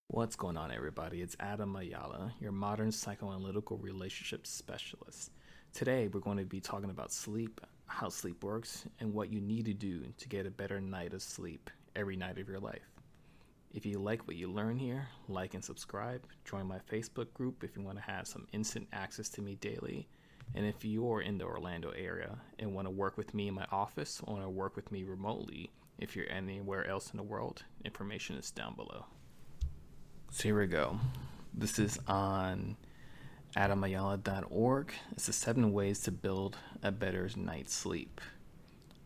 What's going on, everybody? It's Adam Ayala, your modern psychoanalytical relationship specialist. Today, we're going to be talking about sleep, how sleep works, and what you need to do to get a better night of sleep every night of your life. If you like what you learn here, like and subscribe. Join my Facebook group if you want to have some instant access to me daily. And if you're in the Orlando area and want to work with me in my office or want to work with me remotely, if you're anywhere else in the world, information is down below. So here we go. This is on adamayala.org. It's the 7 ways to build a better night's sleep.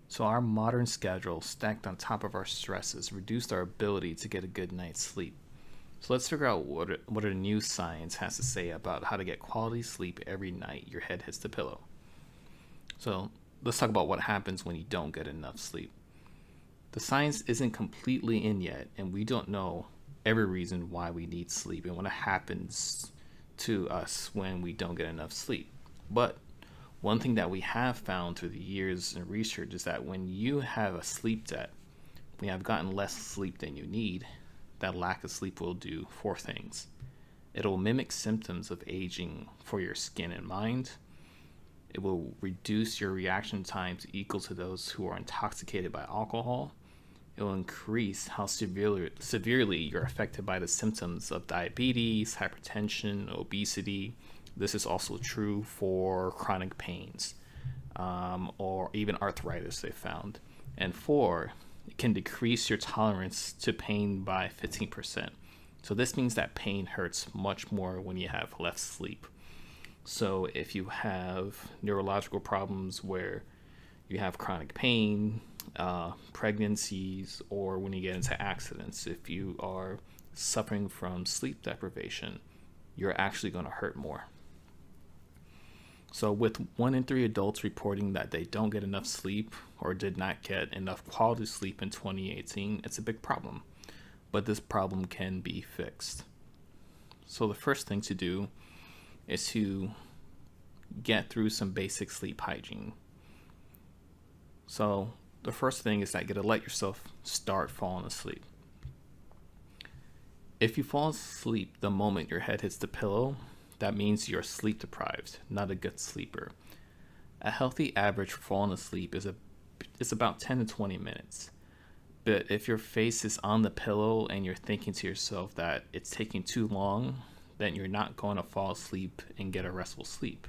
So our modern schedule, stacked on top of our stresses, reduced our ability to get a good night's sleep. So let's figure out what the new science has to say about how to get quality sleep every night your head hits the pillow. So let's talk about what happens when you don't get enough sleep. The science isn't completely in yet, and we don't know every reason why we need sleep and what happens to us when we don't get enough sleep. But one thing that we have found through the years in research is that when you have a sleep debt, when you have gotten less sleep than you need, that lack of sleep will do 4 things. It'll mimic symptoms of aging for your skin and mind. It will reduce your reaction times equal to those who are intoxicated by alcohol. It will increase how severely you're affected by the symptoms of diabetes, hypertension, obesity. This is also true for chronic pains or even arthritis, they found. And 4, it can decrease your tolerance to pain by 15%. So this means that pain hurts much more when you have less sleep. So if you have neurological problems where you have chronic pain, pregnancies, or when you get into accidents, if you are suffering from sleep deprivation, you're actually going to hurt more. So with 1 in 3 adults reporting that they don't get enough sleep or did not get enough quality sleep in 2018, it's a big problem. But this problem can be fixed. So the first thing to do is to get through some basic sleep hygiene. So the first thing is that you gotta let yourself start falling asleep. If you fall asleep the moment your head hits the pillow, that means you're sleep deprived, not a good sleeper. A healthy average for falling asleep is about 10 to 20 minutes. But if your face is on the pillow and you're thinking to yourself that it's taking too long, then you're not going to fall asleep and get a restful sleep.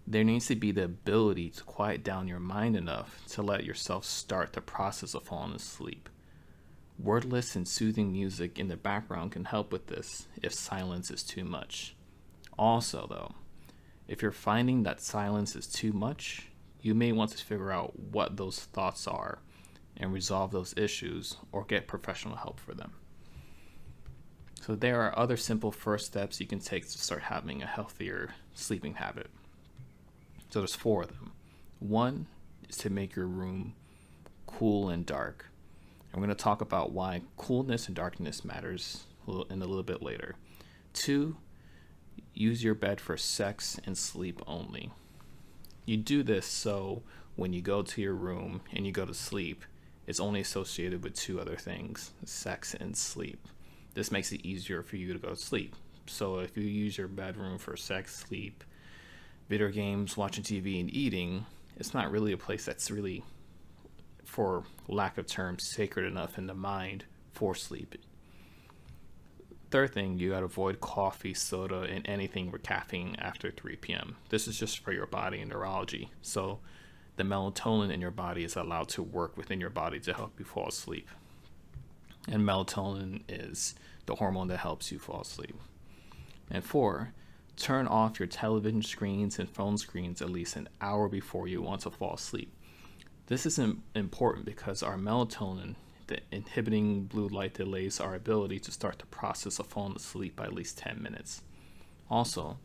There needs to be the ability to quiet down your mind enough to let yourself start the process of falling asleep. Wordless and soothing music in the background can help with this if silence is too much. Also, though, if you're finding that silence is too much, you may want to figure out what those thoughts are and resolve those issues or get professional help for them. So there are other simple first steps you can take to start having a healthier sleeping habit. So there's 4 of them. 1 is to make your room cool and dark. And we're going to talk about why coolness and darkness matters in a little bit later. 2, use your bed for sex and sleep only. You do this so when you go to your room and you go to sleep, it's only associated with 2 other things, sex and sleep. This makes it easier for you to go to sleep. So if you use your bedroom for sex, sleep, video games, watching TV, and eating, it's not really a place that's really, for lack of terms, sacred enough in the mind for sleep. 3rd thing, you gotta avoid coffee, soda, and anything with caffeine after 3 p.m. This is just for your body and neurology. So the melatonin in your body is allowed to work within your body to help you fall asleep. And melatonin is the hormone that helps you fall asleep. And 4, turn off your television screens and phone screens at least an hour before you want to fall asleep. This is important because our melatonin, the inhibiting blue light, delays our ability to start the process of falling asleep by at least 10 minutes. Also,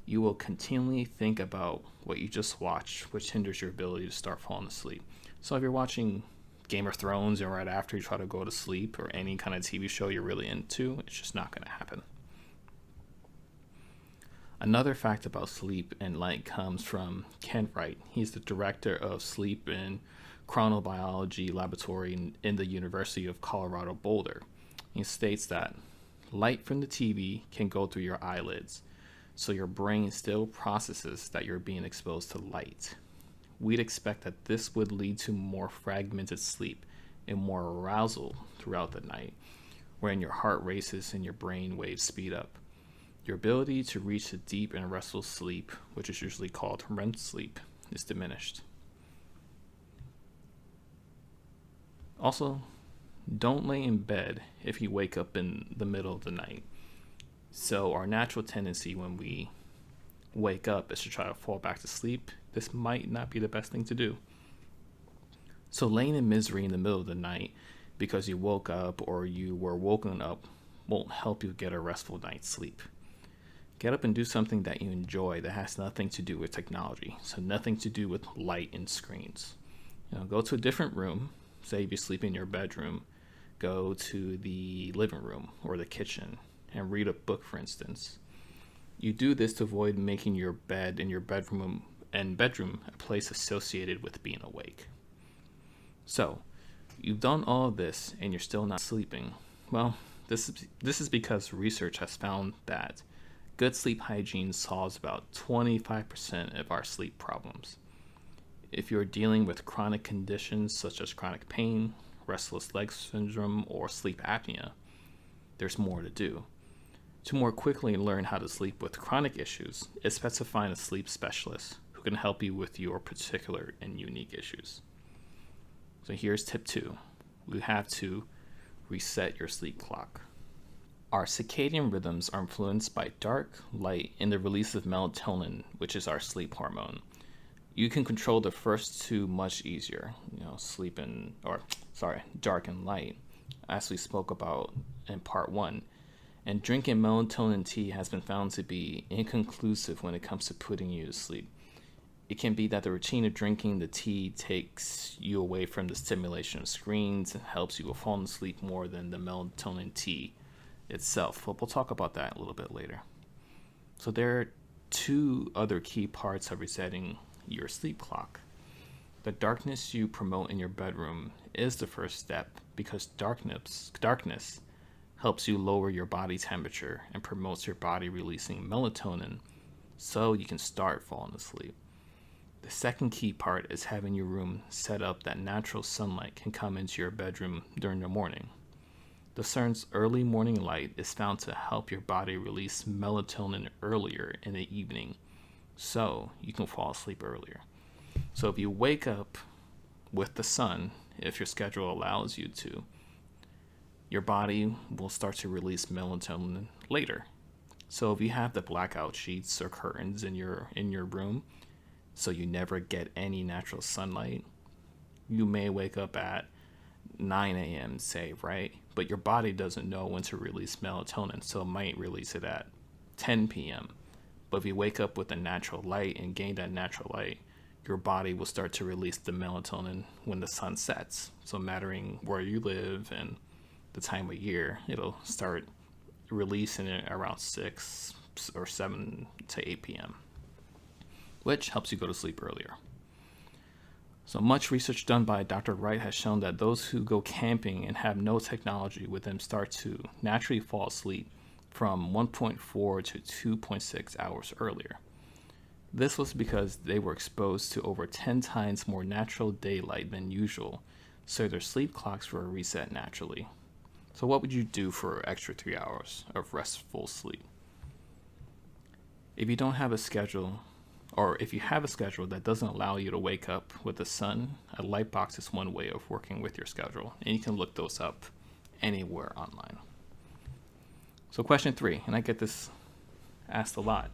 you will continually think about what you just watched, which hinders your ability to start falling asleep. So if you're watching Game of Thrones and right after you try to go to sleep, or any kind of TV show you're really into, it's just not going to happen. Another fact about sleep and light comes from Ken Wright. He's the director of sleep and chronobiology laboratory in the University of Colorado Boulder. He states that Light from the TV can go through your eyelids, so your brain still processes that you're being exposed to light. We'd expect that this would lead to more fragmented sleep and more arousal throughout the night, wherein your heart races and your brain waves speed up. Your ability to reach a deep and restful sleep, which is usually called REM sleep, is diminished. Also, don't lay in bed if you wake up in the middle of the night. So our natural tendency when we wake up is to try to fall back to sleep. This might not be the best thing to do. So laying in misery in the middle of the night because you woke up or you were woken up won't help you get a restful night's sleep. Get up and do something that you enjoy that has nothing to do with technology, so nothing to do with light and screens. Go to a different room. Say if you sleep in your bedroom, go to the living room or the kitchen and read a book, for instance. You do this to avoid making your bed and your bedroom a place associated with being awake. So, you've done all of this and you're still not sleeping. Well, this is because research has found that good sleep hygiene solves about 25% of our sleep problems. If you're dealing with chronic conditions such as chronic pain, restless leg syndrome, or sleep apnea, there's more to do. To more quickly learn how to sleep with chronic issues, it's best to find a sleep specialist who can help you with your particular and unique issues. So here's tip 2. You have to reset your sleep clock. Our circadian rhythms are influenced by dark, light, and the release of melatonin, which is our sleep hormone. You can control the first two much easier, dark and light, as we spoke about in part 1. And drinking melatonin tea has been found to be inconclusive when it comes to putting you to sleep. It can be that the routine of drinking the tea takes you away from the stimulation of screens and helps you fall asleep more than the melatonin tea itself. But we'll talk about that a little bit later. So there are 2 other key parts of resetting your sleep clock. The darkness you promote in your bedroom is the first step because darkness helps you lower your body temperature and promotes your body releasing melatonin so you can start falling asleep. The second key part is having your room set up that natural sunlight can come into your bedroom during the morning. The sun's early morning light is found to help your body release melatonin earlier in the evening so you can fall asleep earlier. So if you wake up with the sun, if your schedule allows you to, your body will start to release melatonin later. So if you have the blackout sheets or curtains in your room, so you never get any natural sunlight, you may wake up at 9 a.m., say, right? But your body doesn't know when to release melatonin, so it might release it at 10 p.m. But if you wake up with the natural light and gain that natural light, your body will start to release the melatonin when the sun sets. So mattering where you live and the time of year, it'll start releasing it around 6 or 7 to 8 p.m., which helps you go to sleep earlier. So much research done by Dr. Wright has shown that those who go camping and have no technology with them start to naturally fall asleep from 1.4 to 2.6 hours earlier. This was because they were exposed to over 10 times more natural daylight than usual, so their sleep clocks were reset naturally. So what would you do for an extra 3 hours of restful sleep? If you don't have a schedule, or if you have a schedule that doesn't allow you to wake up with the sun, a light box is one way of working with your schedule, and you can look those up anywhere online. So question 3, and I get this asked a lot.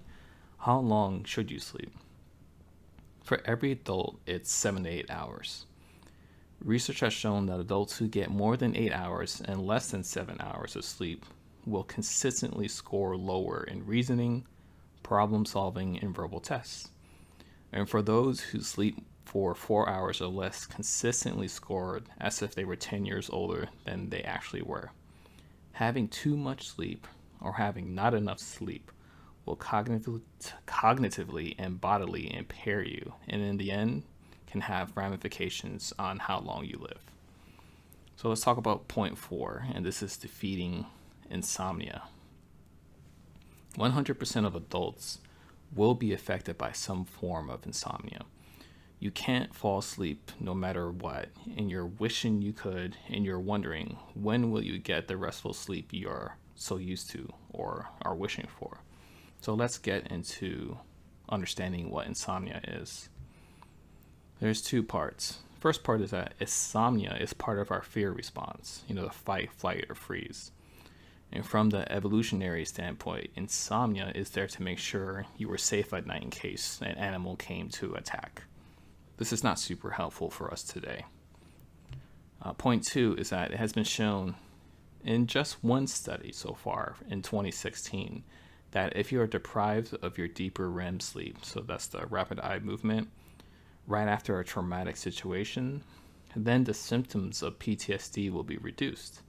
How long should you sleep? For every adult, it's 7 to 8 hours. Research has shown that adults who get more than 8 hours and less than 7 hours of sleep will consistently score lower in reasoning, problem solving, and verbal tests. And for those who sleep for 4 hours or less, consistently scored as if they were 10 years older than they actually were. Having too much sleep or having not enough sleep will cognitively and bodily impair you, and in the end can have ramifications on how long you live. So let's talk about point 4, and this is defeating insomnia. 100% of adults will be affected by some form of insomnia. You can't fall asleep no matter what, and you're wishing you could, and you're wondering when will you get the restful sleep you're so used to or are wishing for. So let's get into understanding what insomnia is. There's two parts. First part is that insomnia is part of our fear response, the fight, flight, or freeze. And from the evolutionary standpoint, insomnia is there to make sure you were safe at night in case an animal came to attack. This is not super helpful for us today. Point two is that it has been shown in just one study so far in 2016 that if you are deprived of your deeper REM sleep, so that's the rapid eye movement, right after a traumatic situation, then the symptoms of PTSD will be reduced.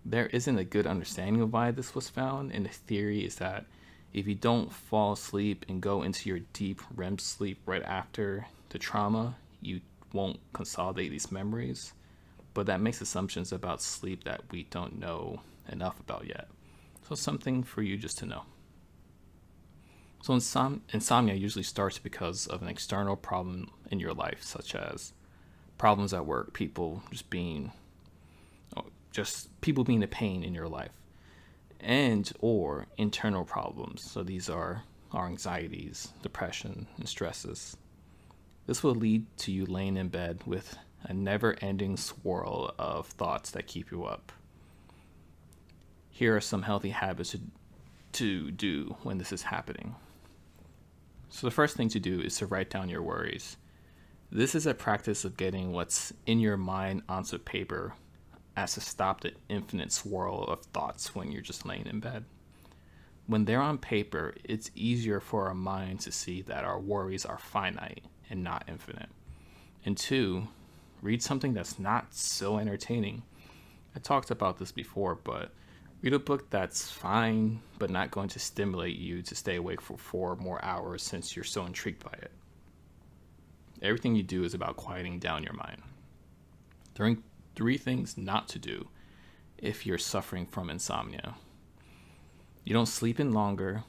There isn't a good understanding of why this was found, and the theory is that if you don't fall asleep and go into your deep REM sleep right after the trauma, you won't consolidate these memories. But that makes assumptions about sleep that we don't know enough about yet. So something for you just to know. So insomnia usually starts because of an external problem in your life, such as problems at work, people being a pain in your life, and or internal problems. So these are our anxieties, depression, and stresses. This will lead to you laying in bed with a never-ending swirl of thoughts that keep you up. Here are some healthy habits to do when this is happening. So the first thing to do is to write down your worries. This is a practice of getting what's in your mind onto paper as to stop the infinite swirl of thoughts when you're just laying in bed. When they're on paper, it's easier for our mind to see that our worries are finite and not infinite. And two, read something that's not so entertaining. I talked about this before, but read a book that's fine, but not going to stimulate you to stay awake for 4 more hours since you're so intrigued by it. Everything you do is about quieting down your mind. There are 3 things not to do if you're suffering from insomnia. You don't sleep in longer,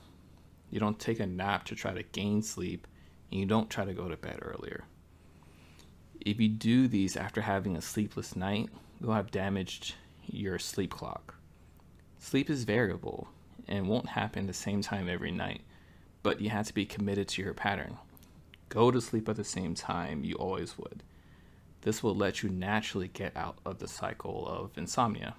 you don't take a nap to try to gain sleep, and you don't try to go to bed earlier. If you do these after having a sleepless night, you'll have damaged your sleep clock. Sleep is variable and won't happen the same time every night, but you have to be committed to your pattern. Go to sleep at the same time you always would. This will let you naturally get out of the cycle of insomnia.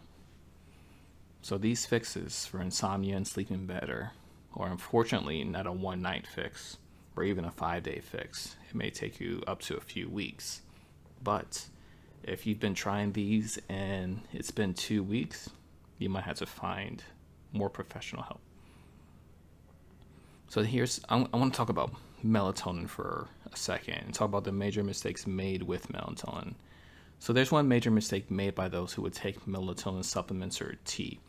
So these fixes for insomnia and sleeping better are unfortunately not a one-night fix or even a 5-day fix. It may take you up to a few weeks. But if you've been trying these and it's been 2 weeks, you might have to find more professional help. So I want to talk about melatonin for a second and talk about the major mistakes made with melatonin. So there's one major mistake made by those who would take melatonin supplements or tea.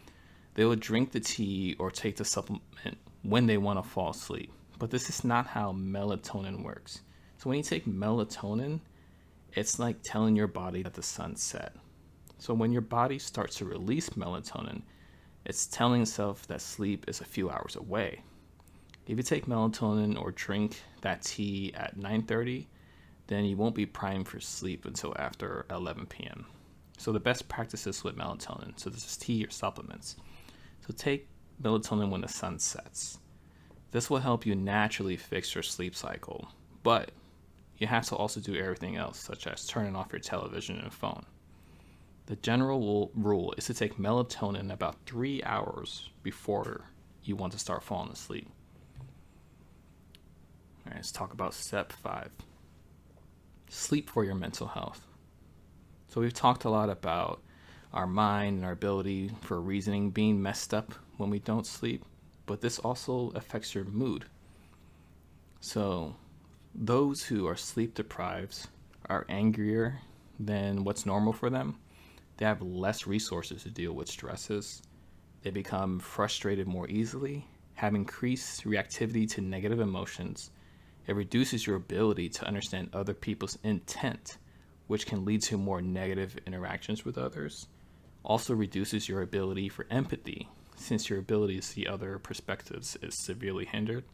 They would drink the tea or take the supplement when they want to fall asleep. But this is not how melatonin works. So when you take melatonin, it's like telling your body that the sun's set. So when your body starts to release melatonin, it's telling itself that sleep is a few hours away. If you take melatonin or drink that tea at 9:30, then you won't be primed for sleep until after 11 p.m. So the best practices with melatonin, so this is tea or supplements. So take melatonin when the sun sets. This will help you naturally fix your sleep cycle, but you have to also do everything else, such as turning off your television and phone. The general rule is to take melatonin about 3 hours before you want to start falling asleep. All right, let's talk about step 5. Sleep for your mental health. So we've talked a lot about our mind and our ability for reasoning being messed up when we don't sleep, but this also affects your mood. So those who are sleep deprived are angrier than what's normal for them. They have less resources to deal with stresses. They become frustrated more easily, have increased reactivity to negative emotions. It reduces your ability to understand other people's intent, which can lead to more negative interactions with others, Also reduces your ability for empathy, since your ability to see other perspectives is severely hindered,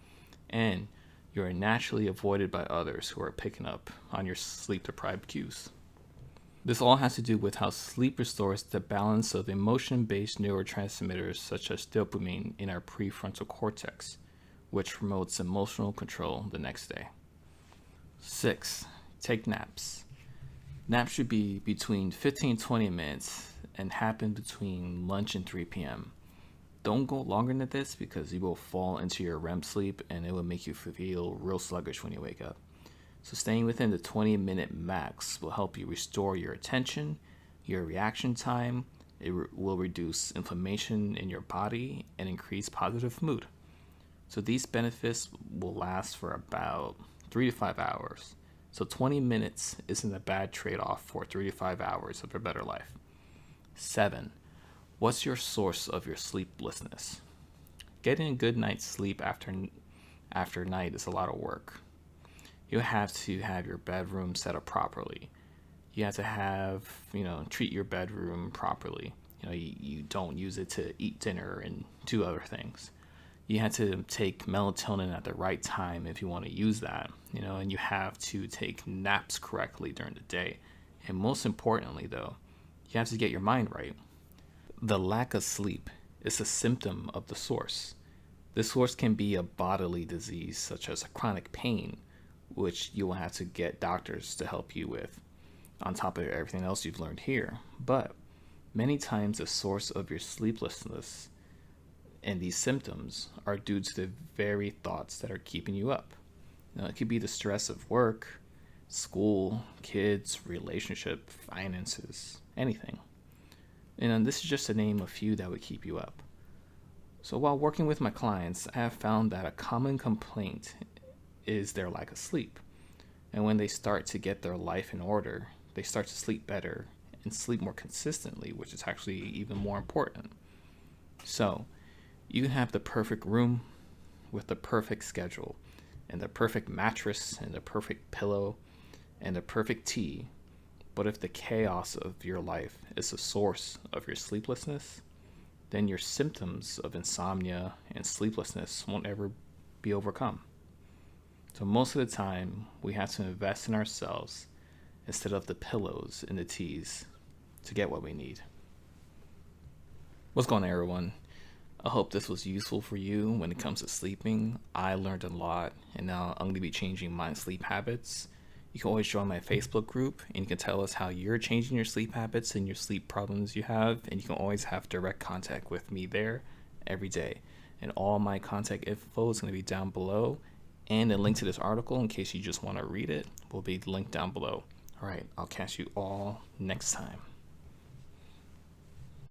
and you are naturally avoided by others who are picking up on your sleep deprived cues. This all has to do with how sleep restores the balance of emotion based neurotransmitters such as dopamine in our prefrontal cortex, which promotes emotional control the next day. 6. Take naps. Naps should be between 15-20 minutes and happen between lunch and 3 p.m. Don't go longer than this because you will fall into your REM sleep and it will make you feel real sluggish when you wake up. So staying within the 20-minute max will help you restore your attention, your reaction time. It will reduce inflammation in your body and increase positive mood. So these benefits will last for about 3 to 5 hours. So 20 minutes isn't a bad trade-off for 3 to 5 hours of a better life. 7. What's your source of your sleeplessness? Getting a good night's sleep after night is a lot of work. You have to have your bedroom set up properly. You have to treat your bedroom properly. You don't use it to eat dinner and do other things. You have to take melatonin at the right time if you want to use that, and you have to take naps correctly during the day. And most importantly, though, you have to get your mind right. The lack of sleep is a symptom of the source. The source can be a bodily disease such as a chronic pain, which you will have to get doctors to help you with, on top of everything else you've learned here. But many times the source of your sleeplessness and these symptoms are due to the very thoughts that are keeping you up. It could be the stress of work, school, kids, relationship, finances, anything. And this is just to name a few that would keep you up. So while working with my clients, I have found that a common complaint is their lack of sleep. And when they start to get their life in order, they start to sleep better and sleep more consistently, which is actually even more important. So you can have the perfect room with the perfect schedule and the perfect mattress and the perfect pillow and the perfect tea. But if the chaos of your life is the source of your sleeplessness, then your symptoms of insomnia and sleeplessness won't ever be overcome. So most of the time, we have to invest in ourselves instead of the pillows and the teas to get what we need. What's going on, everyone? I hope this was useful for you when it comes to sleeping. I learned a lot, and now I'm going to be changing my sleep habits. You can always join my Facebook group, and you can tell us how you're changing your sleep habits and your sleep problems you have, and you can always have direct contact with me there every day. And all my contact info is going to be down below, and a link to this article in case you just want to read it will be linked down below. All right, I'll catch you all next time.